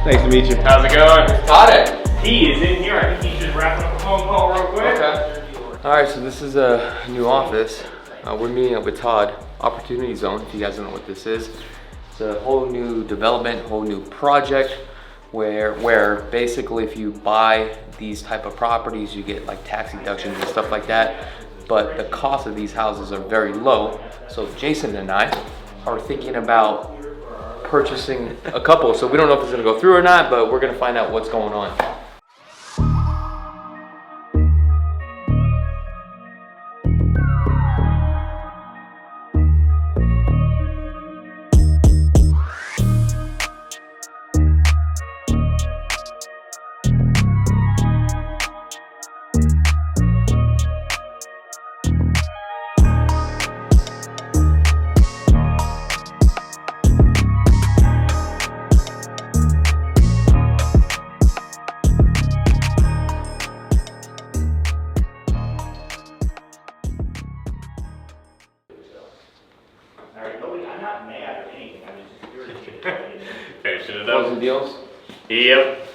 Nice to meet you. How's it going? Todd. He is in here. I think he's just wrapping up a phone call real quick. Okay. All right, so this is a new office. We're meeting up with Todd. Opportunity Zone, if you guys don't know what this is. It's a whole new development, whole new project where basically if you buy these type of properties, you get like tax deductions and stuff like that. But the cost of these houses are very low. So Jason and I are thinking about purchasing a couple. So we don't know if it's gonna go through or not, but we're gonna find out what's going on. Closing deals? Yep.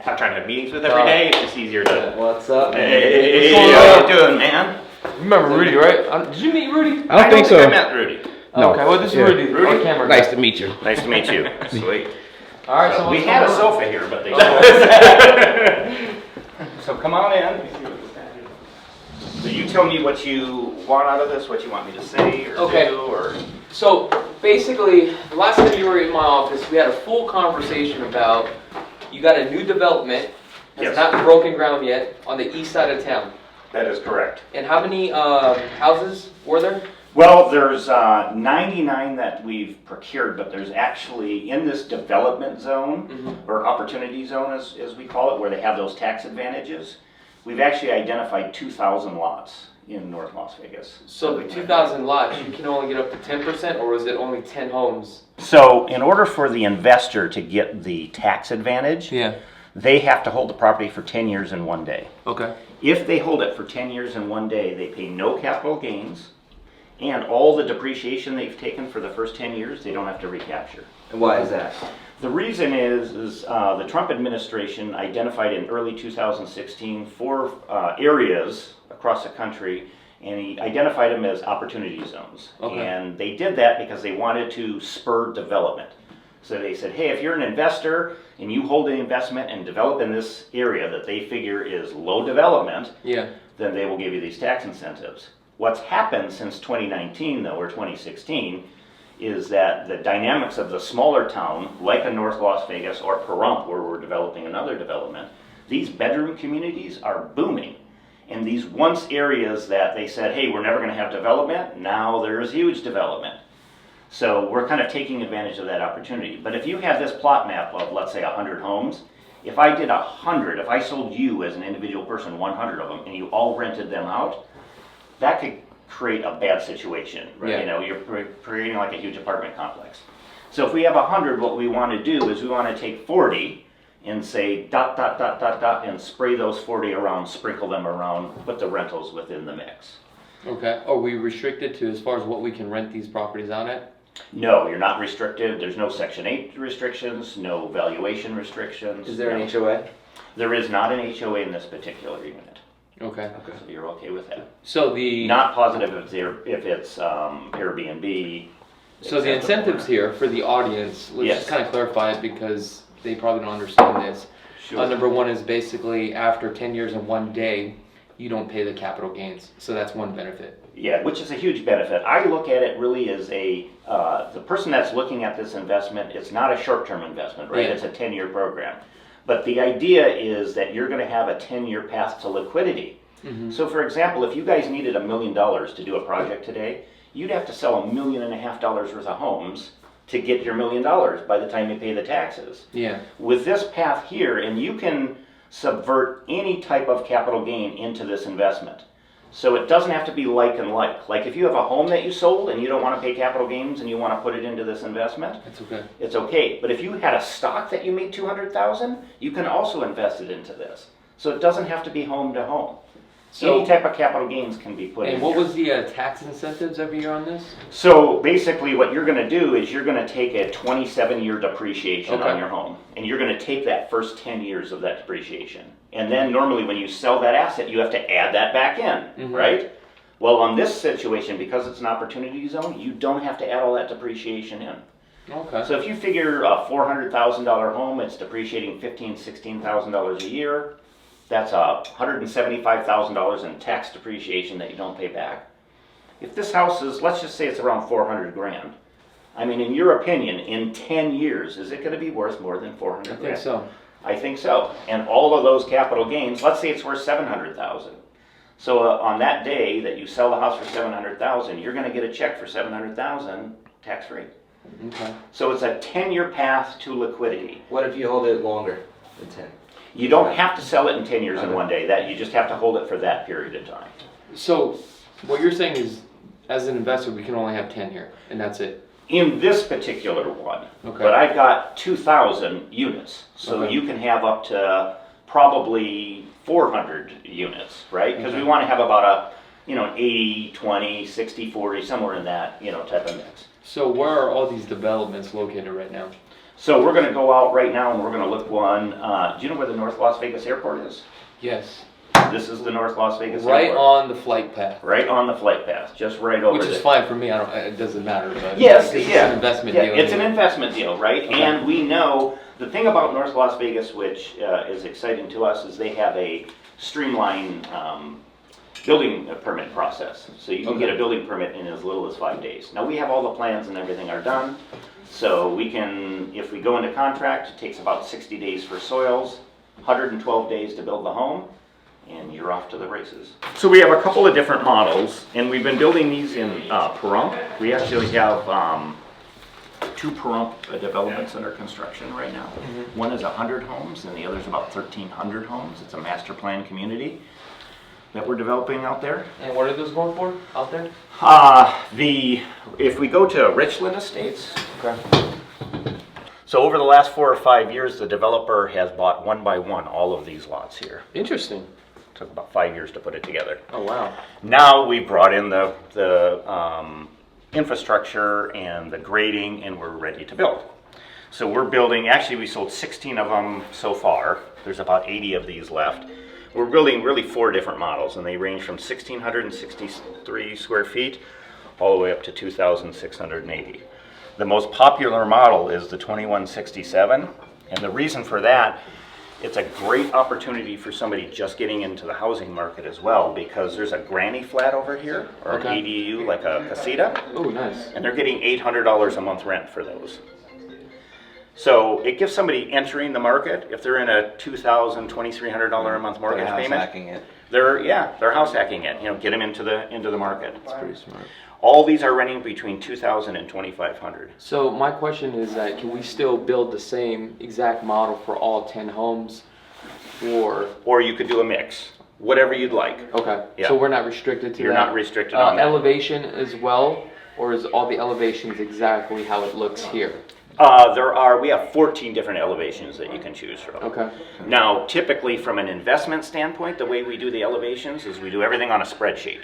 I'm trying to have meetings with every day. It's just easier to. What's up? Hey, what's how you doing, man? You remember Rudy, right? Did you meet Rudy? I don't think so. I met Rudy. No. Okay, well this is Rudy. Our camera guy. Nice to meet you. Nice to meet you. Sweet. All right, so We had a sofa here, but they. So come on in. So you tell me what you want out of this, what you want me to say or do, or. So basically, the last time you were in my office, we had a full conversation about you got a new development that's not broken ground yet on the east side of town. That is correct. And how many houses were there? Well, there's 99 that we've procured, but there's actually in this development zone, or opportunity zone as we call it, where they have those tax advantages, we've actually identified 2,000 lots in North Las Vegas. So the 2,000 lots, you can only get up to 10%, or is it only 10 homes? So in order for the investor to get the tax advantage, they have to hold the property for 10 years and 1 day. Okay. If they hold it for 10 years and 1 day, they pay no capital gains, and all the depreciation they've taken for the first 10 years, they don't have to recapture. And why is that? The reason is the Trump administration identified in early 2016 4 areas across the country, and he identified them as opportunity zones. Okay. And they did that because they wanted to spur development. So they said, hey, if you're an investor and you hold an investment and develop in this area that they figure is low development, then they will give you these tax incentives. What's happened since 2019, though, or 2016, is that the dynamics of the smaller town, like a North Las Vegas or Pahrump, where we're developing another development, these bedroom communities are booming. And these once areas that they said, hey, we're never going to have development, now there's huge development. So we're kind of taking advantage of that opportunity. But if you have this plot map of, let's say, 100 homes, if I did 100, if I sold you as an individual person 100 of them, and you all rented them out, that could create a bad situation. Right? You know, you're creating like a huge apartment complex. So if we have 100, what we want to do is we want to take 40 and say ... and spray those 40 around, sprinkle them around, put the rentals within the mix. Okay. Are we restricted to as far as what we can rent these properties out at? No, you're not restricted. There's no Section 8 restrictions, no valuation restrictions. Is there an HOA? There is not an HOA in this particular unit. Okay. So you're okay with that. So the not positive if it's Airbnb. So the incentives here for the audience, let's just kind of clarify it because they probably don't understand this. Sure. Number one is basically after 10 years and 1 day, you don't pay the capital gains. So that's one benefit. Yeah, which is a huge benefit. I look at it really as the person that's looking at this investment, it's not a short-term investment, right? It's a 10-year program. But the idea is that you're going to have a 10-year path to liquidity. So for example, if you guys needed $1 million to do a project today, you'd have to sell $1.5 million worth of homes to get your $1 million by the time you pay the taxes. With this path here, and you can subvert any type of capital gain into this investment. So it doesn't have to be like and like. Like if you have a home that you sold and you don't want to pay capital gains and you want to put it into this investment, it's okay. It's okay. But if you had a stock that you made $200,000, you can also invest it into this. So it doesn't have to be home to home. Any type of capital gains can be put in. And what here. was the tax incentives every year on this? So basically what you're going to do is you're going to take a 27-year depreciation Okay. on your home, and you're going to take that first 10 years of that depreciation. And then normally when you sell that asset, you have to add that back in, right? Well, on this situation, because it's an opportunity zone, you don't have to add all that depreciation in. Okay. So if you figure a $400,000 home, it's depreciating $15,000, $16,000 a year. That's $175,000 in tax depreciation that you don't pay back. If this house is, let's just say it's around 400 grand. I mean, in your opinion, in 10 years, is it going to be worth more than 400 grand? I think so. I think so. And all of those capital gains, let's say it's worth 700,000. So on that day that you sell the house for 700,000, you're going to get a check for 700,000 tax-free. Okay. So it's a 10-year path to liquidity. What if you hold it longer than 10? You don't have to sell it in 10 years in one day. That you just have to hold it for that period of time. So what you're saying is, as an investor, we can only have 10 here, and that's it. In this particular one, Okay. but I've got 2,000 units, so Okay. you can have up to probably 400 units, right? Because we want to have about a, 80, 20, 60, 40, somewhere in that, type of mix. So where are all these developments located right now? So we're going to go out right now and we're going to look one. Do you know where the North Las Vegas Airport is? Yes. This is the North Las Vegas Right Airport. on the flight path. Right on the flight path, just right over Which there. is fine for me. It doesn't matter. But Yes, it's yeah. an investment Yeah, deal. it's an investment deal, right? Okay. And we know, the thing about North Las Vegas, which is exciting to us, is they have a streamlined building permit process. So you can get a building permit in as little as 5 days. Now, we have all the plans and everything are done. So we can, if we go into contract, it takes about 60 days for soils, 112 days to build the home, and you're off to the races. So we have a couple of different models, and we've been building these in Pahrump. We actually have 2 Pahrump developments under construction right now. One is 100 homes, and the other is about 1,300 homes. It's a master plan community that we're developing out there. And what are those going for out there? If we go to Richland Estates, Okay. so over the last 4 or 5 years, the developer has bought one by one all of these lots here. Interesting. Took about 5 years to put it together. Oh wow. Now we brought in the infrastructure and the grading, and we're ready to build. So we're building, actually we sold 16 of them so far. There's about 80 of these left. We're building really 4 different models, and they range from 1,663 square feet all the way up to 2,680. The most popular model is the 2167, and the reason for that, it's a great opportunity for somebody just getting into the housing market as well, because there's a granny flat over here, or Okay. an ADU, like a casita, Oh, nice. and they're getting $800 a month rent for those. So it gives somebody entering the market, if they're in a $2,000, $2,300 a month mortgage They're house payment, hacking it. they're house hacking it, get them into the market. That's pretty smart. All these are renting between $2,000 and $2,500. So my question is that can we still build the same exact model for all 10 homes, Or you could do a mix, whatever you'd like. Okay. Yeah. So we're not restricted to You're that. not restricted on that. Elevation as well, or is all the elevations exactly how it looks here? We have 14 different elevations that you can choose from. Okay. Now, typically from an investment standpoint, the way we do the elevations is we do everything on a spreadsheet.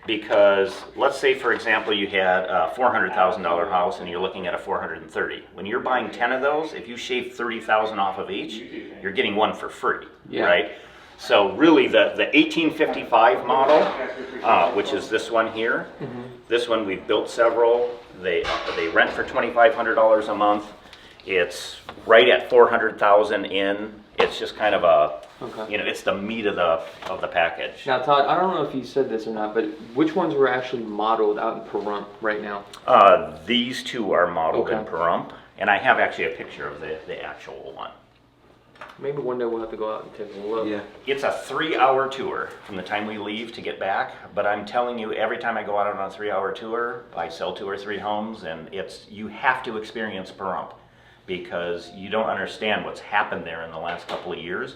Because let's say, for example, you had a $400,000 house and you're looking at a 430. When you're buying 10 of those, if you shave 30,000 off of each, you're getting one for free, right? So really the 1855 model, which is this one here, this one we've built several. They rent for $2,500 a month. It's right at 400,000 in. It's just kind of a, it's the meat of the package. Now, Todd, I don't know if you said this or not, but which ones were actually modeled out in Pahrump right now? These 2 are modeled in Pahrump, and I have actually a picture of the actual one. Maybe one day we'll have to go out and take a look. Yeah. It's a 3-hour tour from the time we leave to get back, but I'm telling you, every time I go out on a 3-hour tour, I sell 2 or 3 homes, and you have to experience Pahrump, because you don't understand what's happened there in the last couple of years.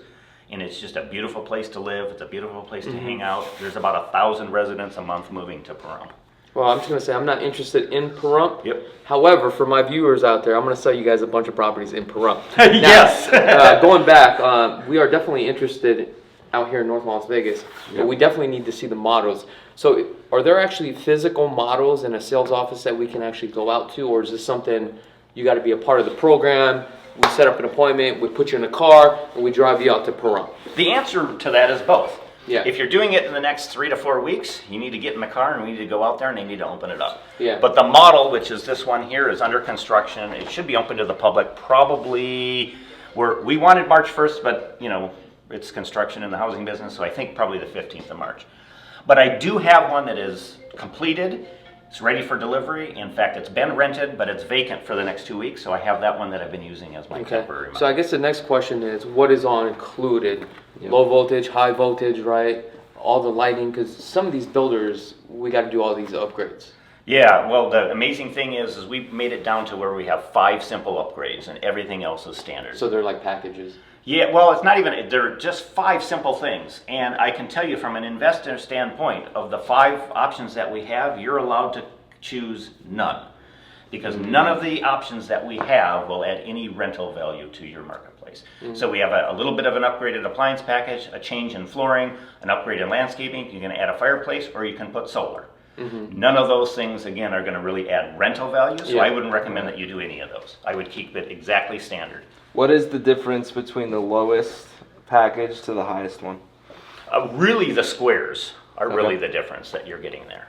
And it's just a beautiful place to live. It's a beautiful place to hang out. There's about 1,000 residents a month moving to Pahrump. Well, I'm just going to say I'm not interested in Pahrump. Yep. However, for my viewers out there, I'm going to sell you guys a bunch of properties in Pahrump. Yes. Going back, we are definitely interested. out here in North Las Vegas, but we definitely need to see the models. So are there actually physical models in a sales office that we can actually go out to, or is this something you got to be a part of the program? We set up an appointment, we put you in a car, and we drive you out to Pahrump. The answer to that is both. Yeah. If you're doing it in the next 3 to 4 weeks, you need to get in the car and we need to go out there and they need to open it up. Yeah. But the model, which is this one here, is under construction. It should be open to the public probably, we wanted March 1st, but you know, it's construction in the housing business, so I think probably the 15th of March. But I do have one that is completed. It's ready for delivery. In fact, it's been rented, but it's vacant for the next 2 weeks, so I have that one that I've been using as my temporary model. So I guess the next question is, what is all included? Low voltage, high voltage, right? All the lighting, because some of these builders, we got to do all these upgrades. Yeah, well, the amazing thing is we've made it down to where we have 5 simple upgrades and everything else is standard. So they're like packages. Yeah, well, it's not even, they're just 5 simple things. And I can tell you from an investor standpoint, of the 5 options that we have, you're allowed to choose none. Because none of the options that we have will add any rental value to your marketplace. So we have a little bit of an upgraded appliance package, a change in flooring, an upgrade in landscaping. You can add a fireplace or you can put solar. None of those things, again, are going to really add rental value. So I wouldn't recommend that you do any of those. I would keep it exactly standard. What is the difference between the lowest package to the highest one? Really, the squares are really the difference that you're getting there.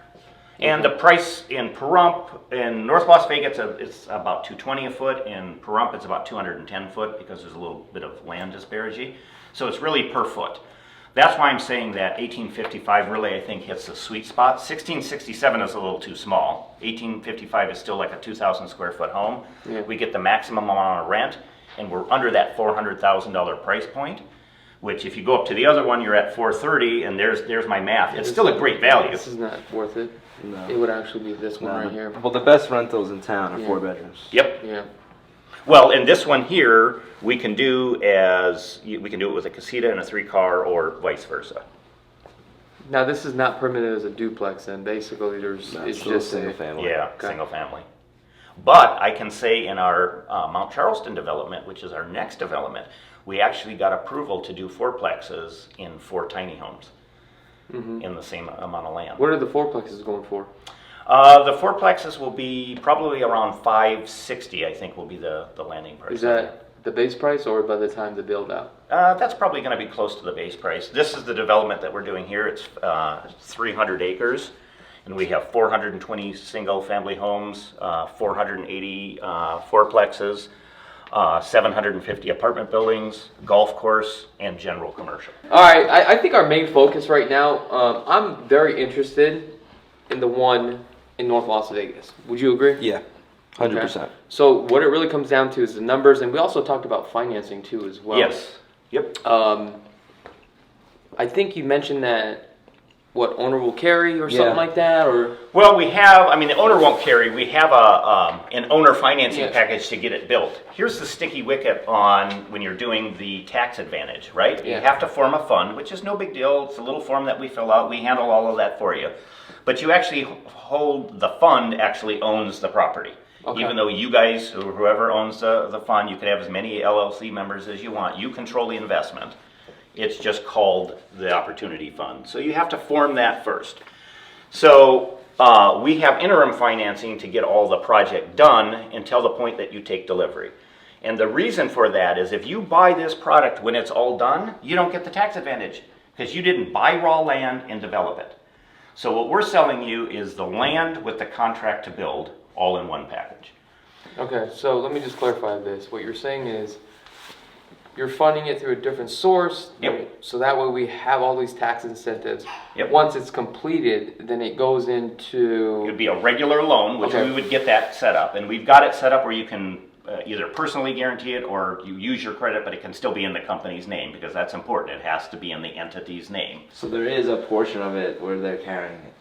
And the price in Pahrump, in North Las Vegas, it's about $220 a foot. In Pahrump, it's about $210 a foot because there's a little bit of land disparity. So it's really per foot. That's why I'm saying that 1855 really, I think, hits the sweet spot. 1667 is a little too small. 1855 is still like a 2,000 square foot home. We get the maximum amount of rent, and we're under that $400,000 price point. Which, if you go up to the other one, you're at 430, and there's my math. It's still a great value. This is not worth it. No. It would actually be this one right here. Well, the best rentals in town are 4 bedrooms. Yep. Yeah. Well, in this one here, we can do it with a casita and a 3-car, or vice versa. Now this is not permitted as a duplex, and basically it's just single family. Yeah, single family. But I can say in our Mount Charleston development, which is our next development, we actually got approval to do 4plexes in 4 tiny homes in the same amount of land. What are the 4plexes going for? The 4plexes will be probably around $560, I think, will be the landing price. Is that the base price, or by the time the build out? That's probably going to be close to the base price. This is the development that we're doing here. It's 300 acres, and we have 420 single family homes, 480 fourplexes, 750 apartment buildings, golf course, and general commercial. All right, I think our main focus right now, I'm very interested in the one in North Las Vegas. Would you agree? Yeah, 100%. Okay. So what it really comes down to is the numbers, and we also talked about financing too as well. Yes. Yep. I think you mentioned that owner will carry or something like that, or? Well, we have, the owner won't carry. We have an owner financing package to get it built. Here's the sticky wicket on when you're doing the tax advantage, right? You have to form a fund, which is no big deal. It's a little form that we fill out. We handle all of that for you. But you actually the fund actually owns the property. Okay. Even though you guys, or whoever owns the fund, you could have as many LLC members as you want. You control the investment. It's just called the Opportunity Fund. So you have to form that first. So we have interim financing to get all the project done until the point that you take delivery. And the reason for that is if you buy this product when it's all done, you don't get the tax advantage because you didn't buy raw land and develop it. So what we're selling you is the land with the contract to build all in one package. Okay, so let me just clarify this. What you're saying is you're funding it through a different source, so that way we have all these tax incentives. Once it's completed, then it goes into... It would be a regular loan, which we would get that set up. And we've got it set up where you can either personally guarantee it or you use your credit, but it can still be in the company's name because that's important. It has to be in the entity's name. So there is a portion of it where they're carrying it?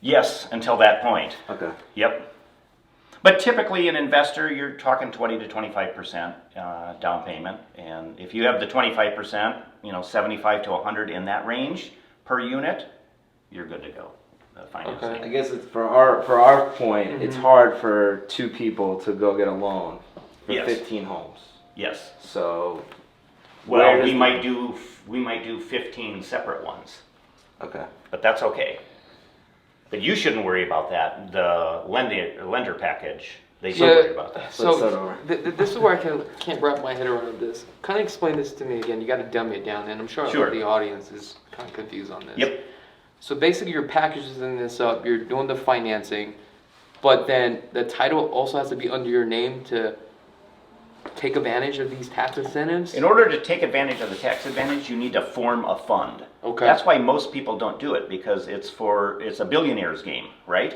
Yes, until that point. Okay. Yep. But typically an investor, you're talking 20 to 25% down payment. And if you have the 25%, 75 to 100 in that range per unit, you're good to go. Financing. I guess it's for our point, it's hard for 2 people to go get a loan for 15 homes. Yes. So Well, we might do 15 separate ones, Okay. but that's okay. But you shouldn't worry about that. The lender package, they should worry about that. Let's start So over. this is where I can't wrap my head around this. Kind of explain this to me again. You got to dumb it down, and I'm sure the audience is kind of confused on this. Yep. So basically, your package is in this up. You're doing the financing, but then the title also has to be under your name to take advantage of these tax incentives. In order to take advantage of the tax advantage, you need to form a fund. Okay. That's why most people don't do it, because it's a billionaire's game, right?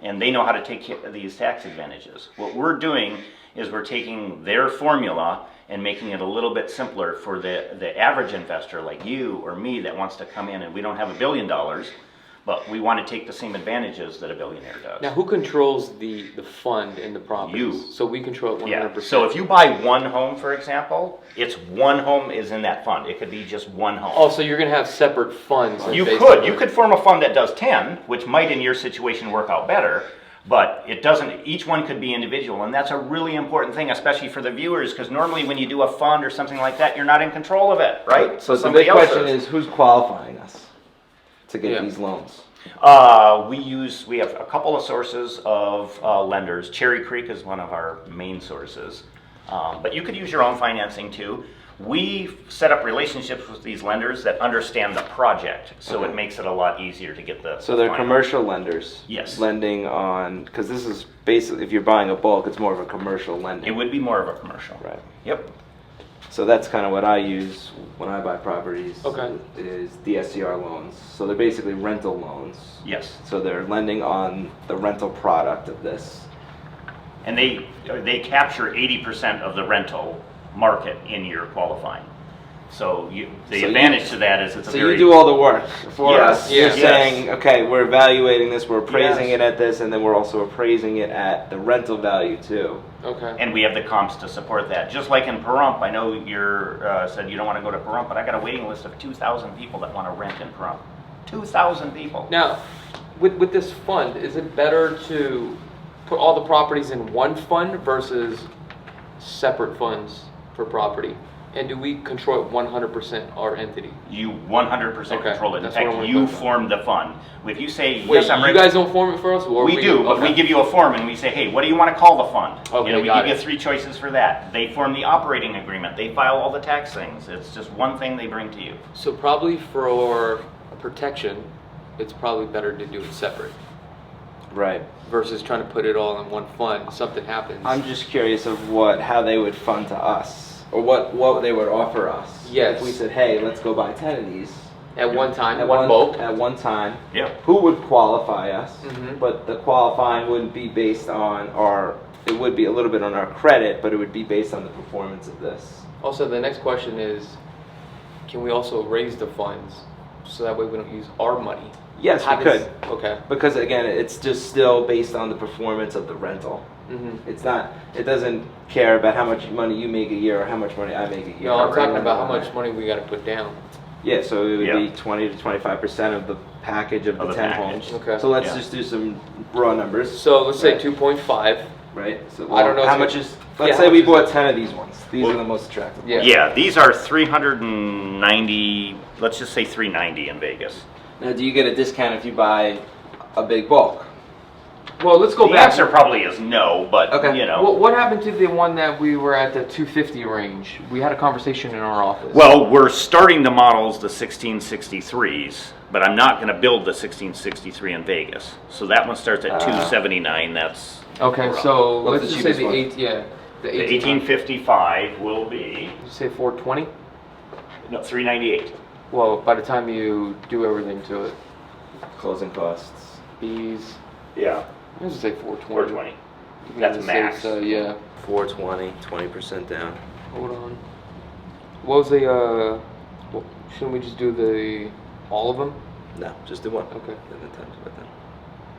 And they know how to take these tax advantages. What we're doing is we're taking their formula and making it a little bit simpler for the average investor like you or me that wants to come in, and we don't have $1 billion, but we want to take the same advantages that a billionaire does. Now, who controls the fund in the properties? You. So we control it 100%. Yeah. So if you buy one home, for example, it's one home is in that fund. It could be just one home. Oh, so you're going to have separate funds. You based on could form a fund that does 10, which might in your situation work out better, but it doesn't, each one could be individual, and that's a really important thing, especially for the viewers, because normally when you do a fund or something like that, you're not in control of it, right? So the Somebody big else question is, who's qualifying us to get these loans? We have a couple of sources of lenders. Cherry Creek is one of our main sources, but you could use your own financing too. We set up relationships with these lenders that understand the project, so it makes it a lot easier to get the. So they're final. commercial lenders. Yes. Lending on, because this is basically, if you're buying a bulk, it's more of a commercial lending. It would be more of a commercial. Right. Yep. So that's kind of what I use when I buy properties. Okay. Is DSCR loans. So they're basically rental loans. Yes. So they're lending on the rental product of this. And they capture 80% of the rental market in your qualifying. So the advantage to that is it's a So very. you do all the work for Yes, us. You're yes. saying, okay, we're evaluating this, we're appraising Yes. it at this, and then we're also appraising it at the rental value too. Okay. And we have the comps to support that. Just like in Pahrump, I know you're said you don't want to go to Pahrump, but I got a waiting list of 2,000 people that want to rent in Pahrump. 2,000 people. Now, with this fund, is it better to put all the properties in one fund versus separate funds for property? And do we control it 100% our entity? You 100% Okay, control it. In that's what I fact, wanna you clarify. form the fund. If you say, Wait, yes, I'm you ready. guys don't form it for us? Or We do, but we give you a form and we say, hey, what do you want to call the fund? Okay, We got give you it. 3 choices for that. They form the operating agreement. They file all the tax things. It's just one thing they bring to you. So probably for protection, it's probably better to do it separate Right. versus trying to put it all in one fund. Something happens. I'm just curious of how they would fund to us, or what they would offer us. Yes. If we said, hey, let's go buy 10 of these. At one time, At one bulk. At one time. Yeah. Who would qualify us? Mhm. But the qualifying wouldn't be based on it would be a little bit on our credit, but it would be based on the performance of this. Also, the next question is, can we also raise the funds so that way we don't use our money? Yes, How we does- could. Okay. Because again, it's just still based on the performance of the rental. Mm-hmm. It doesn't care about how much money you make a year or how much money I make a year. No, I'm talking about how much money we got to put down. Yeah, so it would Yeah. be 20 to 25% of the package of the 10 package. homes. Okay. So let's Yeah. just do some raw numbers, So let's say Right. 2.5. right? So I don't know how if much it- is. yeah, Let's how say we much is bought it? 10 of these ones. These Well, are the most attractive. Yeah. Yeah, these are 390, let's just say 390 in Vegas. Now, do you get a discount if you buy a big bulk? Well, let's go The back. answer probably is no, but Okay. you know. What happened to the one that we were at the 250 range? We had a conversation in our office. Well, we're starting the models, the 1663s, but I'm not going to build the 1663 in Vegas. So that one starts at 279. That's Okay, so What's let's the just say cheapest the one? the the 1855 will be Did you say 420? no 398. Well, by the time you do everything to it, Closing costs. fees, Yeah, let's just say 420. 420. Because That's it max. saves, yeah. 420, 20% down. Hold on. What was the? Well, shouldn't we just do all of them? No, just do one. Okay. And then times it by 10.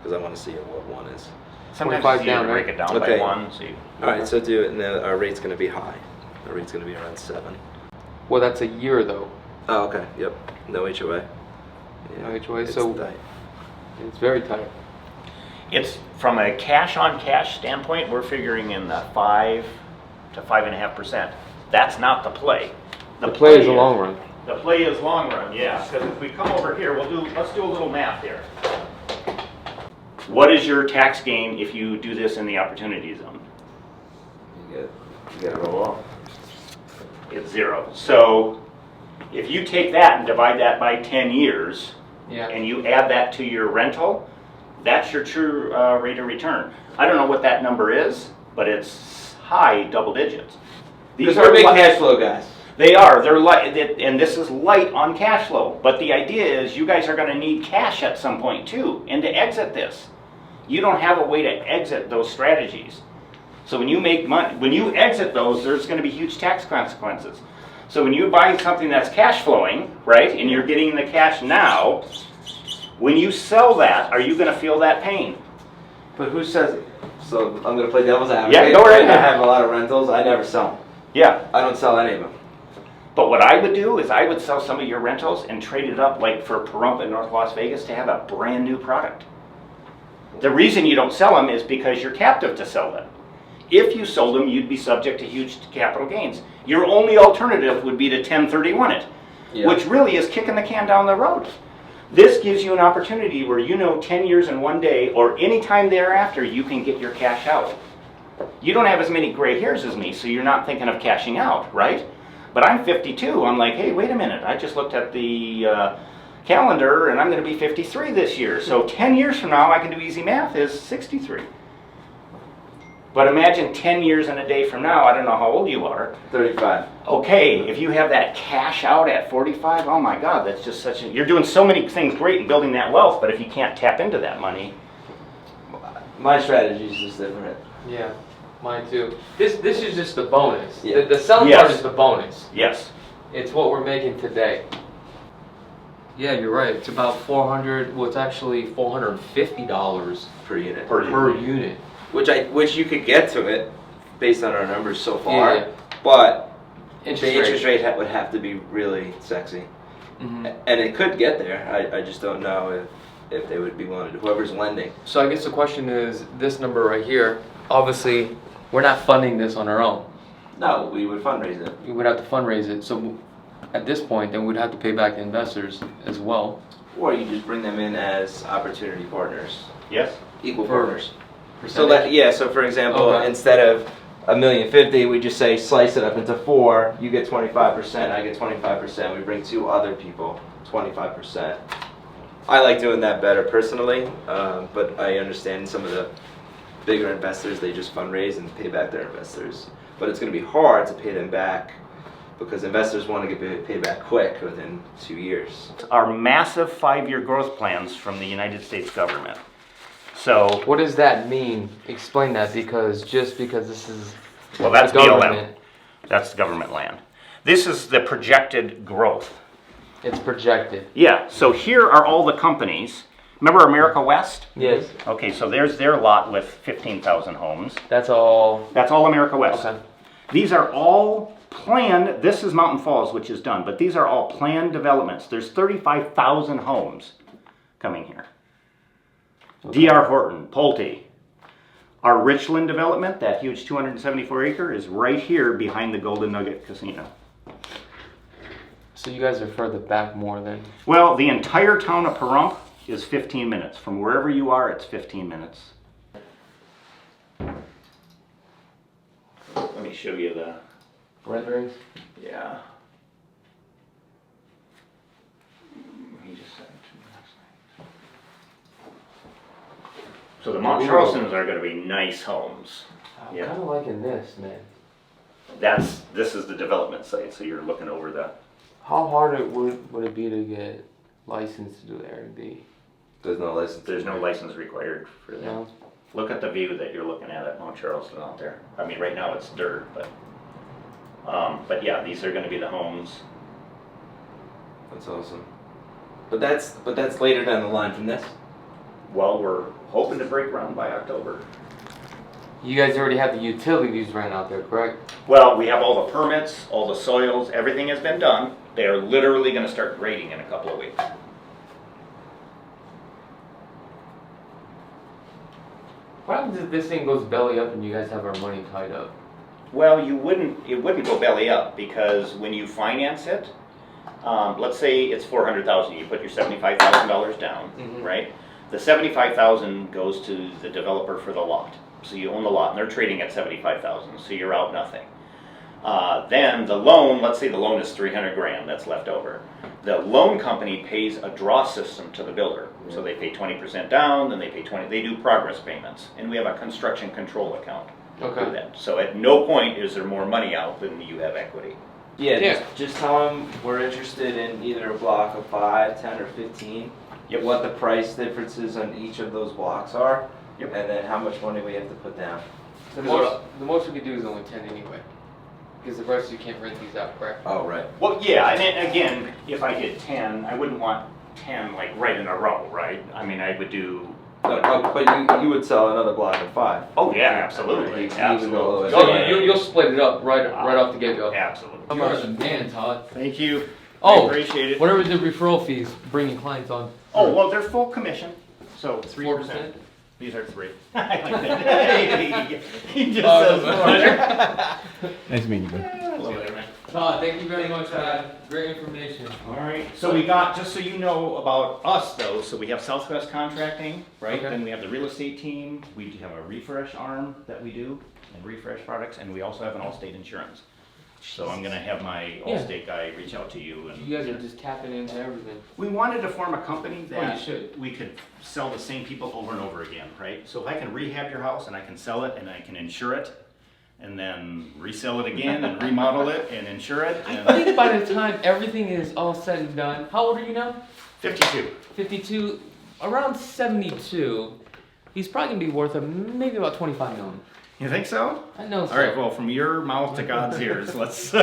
Because I want to see what one is. Sometimes 25 it's easier down, to break right? it down Okay. by one. So you, All right, so do it, and then our rate's going to be high. Our rate's going to be around 7. Well, that's a year though. Oh, okay. Yep. No HOA. No HOA, It's so- tight. It's very tight. it's from a cash-on-cash standpoint, we're figuring in the 5 to 5.5%. That's not the play. The play is a long run. The play is long run, yeah. Because if we come over here, let's do a little math here. What is your tax gain if you do this in the opportunity zone? You get it roll off. It's 0. So if you take that and divide that by 10 years, and you add that to your rental, that's your true rate of return. I don't know what that number is, but it's high double digits. These are big cash flow guys. They are. They're light, and this is light on cash flow. But the idea is you guys are going to need cash at some point too, and to exit this. You don't have a way to exit those strategies. So when you make money, when you exit those, there's going to be huge tax consequences. So when you buy something that's cash flowing, right, and you're getting the cash now, when you sell that, are you going to feel that pain? But who says it? So I'm going to play devil's advocate. Yeah, go right I ahead. have a lot of rentals. I never sell them. Yeah. I don't sell any of them. But what I would do is I would sell some of your rentals and trade it up, like for Pahrump in North Las Vegas, to have a brand new product. The reason you don't sell them is because you're captive to sell them. If you sold them, you'd be subject to huge capital gains. Your only alternative would be to 1031 it, which really is kicking the can down the road. This gives you an opportunity where 10 years in one day or any time thereafter you can get your cash out. You don't have as many gray hairs as me, so you're not thinking of cashing out, right? But I'm 52. I'm like, hey, wait a minute. I just looked at the calendar and I'm going to be 53 this year. So 10 years from now, I can do easy math, is 63. But imagine 10 years and a day from now, I don't know how old you are. 35. Okay, if you have that cash out at 45, oh my God, that's just such a, you're doing so many things great in building that wealth, but if you can't tap into that money. My strategy is just different. Yeah, mine too. This is just the bonus. Yeah. The selling part is the bonus. Yes. It's what we're making today. Yeah, you're right. It's about well, it's actually $450 per unit. per unit. Which you could get to it based on our numbers so far. Yeah. But Interest the interest rate would have to be really sexy. Mm-hmm. And it could get there. I just don't know if they would be willing to, whoever's lending. So I guess the question is, this number right here, obviously, we're not funding this on our own. No, we would fundraise it. We would have to fundraise it. So at this point, then we'd have to pay back the investors as well. Or you just bring them in as opportunity partners. Yes. Equal For partners. So for example, instead of $1,050,000, we just say slice it up into 4. You get 25%, I get 25%. We bring 2 other people, 25%. I like doing that better personally, but I understand some of the bigger investors, they just fundraise and pay back their investors. But it's going to be hard to pay them back because investors want to get paid back quick within 2 years. Our massive 5-year growth plans from the United States government. So What does that mean? Explain that, because just because this is well, that's the BLM. government. That's government land. This is the projected growth. It's projected. Yeah, so here are all the companies. Remember America West? Yes. Okay, so there's their lot with 15,000 homes. That's all. That's all America West. Okay. These are all planned, this is Mountain Falls, which is done, but these are all planned developments. There's 35,000 homes coming here. Okay. DR Horton, Pulte. Our Richland development, that huge 274 acre, is right here behind the Golden Nugget Casino. So you guys are further back more than. Well, the entire town of Pahrump is 15 minutes. From wherever you are, it's 15 minutes. Let me show you the... renderings? Yeah. He just sent it to me last night. So the Mount Charlestons are going to be nice homes. I'm Yeah. kind of liking this, man. This is the development site, so you're looking over that. How hard would it be to get licensed to do Airbnb? There's no license. There's no license required for that. No. Look at the view that you're looking at Mount Charleston out there. I mean, right now it's dirt, but yeah, these are going to be the homes. That's awesome. But that's later down the line from this. Well, we're hoping to break ground by October. You guys already have the utilities ran out there, correct? Well, we have all the permits, all the soils, everything has been done. They are literally going to start grading in a couple of weeks. What happens if this thing goes belly up and you guys have our money tied up? Well, it wouldn't go belly up, because when you finance it, let's say it's $400,000, you put your $75,000 down, right? The $75,000 goes to the developer for the lot. So you own the lot and they're trading at $75,000, so you're out nothing. Then the loan, let's say the loan is $300,000 that's left over. The loan company pays a draw system to the builder. So they pay 20% down, then they pay 20%, they do progress payments. And we have a construction control account. Okay. For that. So at no point is there more money out than you have equity. Yeah, just tell them we're interested in either a block of 5, 10, or 15. Yep. What the price differences on each of those blocks are. Yep. And then how much money we have to put down. The most we could do is only 10 anyway. Because the rest you can't rent these out, correct? Oh, right. Well, yeah, and then again, if I did 10, I wouldn't want 10 like right in a row, right? I mean, I would do. But you would sell another block of 5. Oh yeah, absolutely. You can even Absolutely. go So you'll split it up right off the get-go. Absolutely. You're the man, Todd. Thank you. Oh, I appreciate it. Whatever the referral fees, bringing clients on. Oh, well, they're full commission, so 3%. These are 3. I like that. He just says 4. Nice meeting you. I love it, man. Todd, thank you very much, Todd. Great information. All right, so we got, just so you know about us though, so we have Southwest Contracting, right? Okay. Then we have the real estate team, we have a refresh arm that we do, and refresh products, and we also have an Allstate insurance. So I'm gonna have my Allstate guy reach out to you and. You guys are just tapping into everything. We wanted to form a company Well, you that should. we could sell the same people over and over again, right? So if I can rehab your house and I can sell it and I can insure it, and then resell it again and remodel it and insure it. I And think by the time everything is all said and done, how old are you now? 52. 52, around 72. He's probably gonna be worth maybe about 25 million. You think so? I know. All right. Well, from your mouth to God's ears, let's make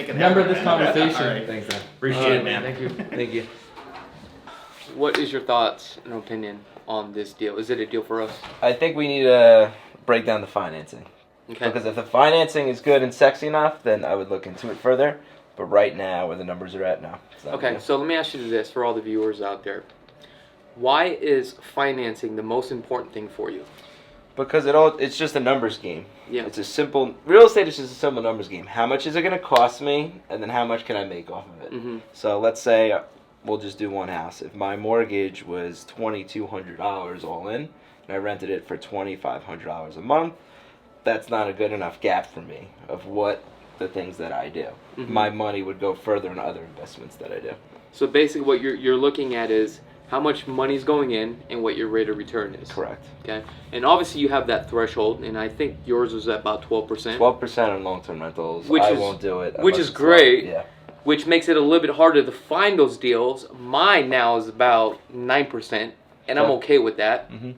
it happen. Remember this man. conversation. All right. Thanks, man. Appreciate it, man. Thank you. Thank you. What is your thoughts and opinion on this deal? Is it a deal for us? I think we need to break down the financing. Okay. Because if the financing is good and sexy enough, then I would look into it further. But right now, where the numbers are at now. It's not Okay, good. so let me ask you this for all the viewers out there. Why is financing the most important thing for you? Because it's just a numbers game. Yeah. It's a simple, real estate is just a simple numbers game. How much is it going to cost me, and then how much can I make off of it? Mm-hmm. So let's say we'll just do one house. If my mortgage was $2,200 all in, and I rented it for $2,500 a month, that's not a good enough gap for me of what the things that I do. Mm-hmm. My money would go further in other investments that I do. So basically what you're looking at is how much money's going in and what your rate of return is. Correct. Okay. And obviously you have that threshold, and I think yours was at about 12%. 12% on long-term rentals. Which I is- won't do it. which unless is it's great. Yeah. Which makes it a little bit harder to find those deals. Mine now is about 9%, and I'm okay with that. Mhm.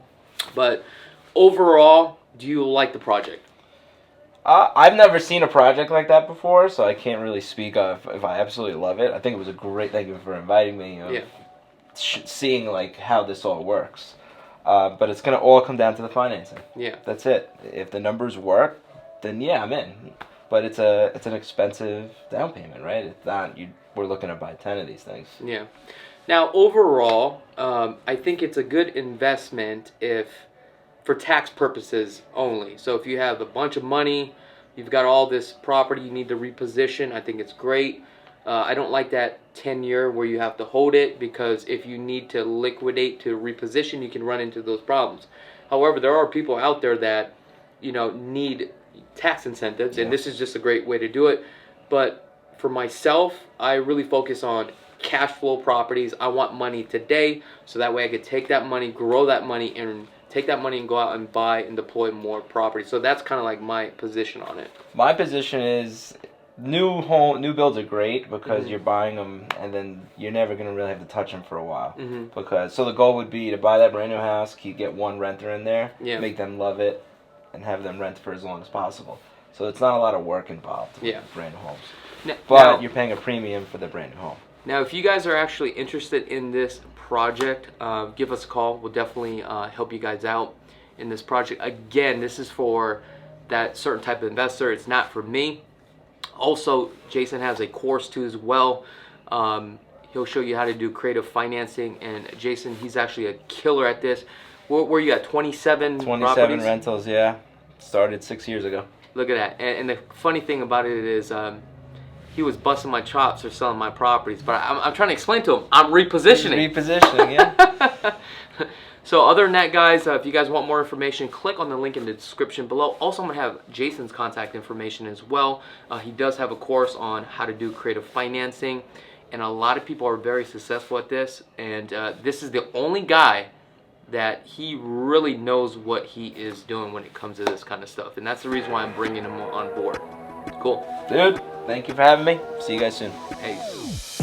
But overall, do you like the project? I've never seen a project like that before, so I can't really speak of if I absolutely love it. I think it was a great. Thank you for inviting me. Yeah. Seeing like how this all works, but it's gonna all come down to the financing. Yeah. That's it. If the numbers work, then yeah, I'm in. But it's an expensive down payment, right? It's not we're looking to buy 10 of these things. Yeah. Now, overall, I think it's a good investment for tax purposes only. So if you have a bunch of money, you've got all this property you need to reposition, I think it's great. I don't like that 10-year where you have to hold it, because if you need to liquidate to reposition, you can run into those problems. However, there are people out there that, need tax incentives, and this is just a great way to do it. But for myself, I really focus on cash flow properties. I want money today, so that way I could take that money, grow that money, and take that money and go out and buy and deploy more property. So that's kind of like my position on it. My position is new builds are great because you're buying them and then you're never gonna really have to touch them for a while. So the goal would be to buy that brand new house, get one renter in there, make them love it, and have them rent for as long as possible. So it's not a lot of work involved with brand new homes. But you're paying a premium for the brand new home. Now, if you guys are actually interested in this project, give us a call. We'll definitely help you guys out in this project. Again, this is for that certain type of investor. It's not for me. Also, Jason has a course too as well. He'll show you how to do creative financing. And Jason, he's actually a killer at this. Where you at? 27 27 properties? rentals, yeah. Started 6 years ago. Look at that. And the funny thing about it is, he was busting my chops for selling my properties, but I'm trying to explain to him, I'm repositioning. Repositioning, yeah. So other than that, guys, if you guys want more information, click on the link in the description below. Also, I'm going to have Jason's contact information as well. He does have a course on how to do creative financing, and a lot of people are very successful at this, and this is the only guy that he really knows what he is doing when it comes to this kind of stuff, and that's the reason why I'm bringing him on board. Cool. Dude, thank you for having me. See you guys soon. Hey.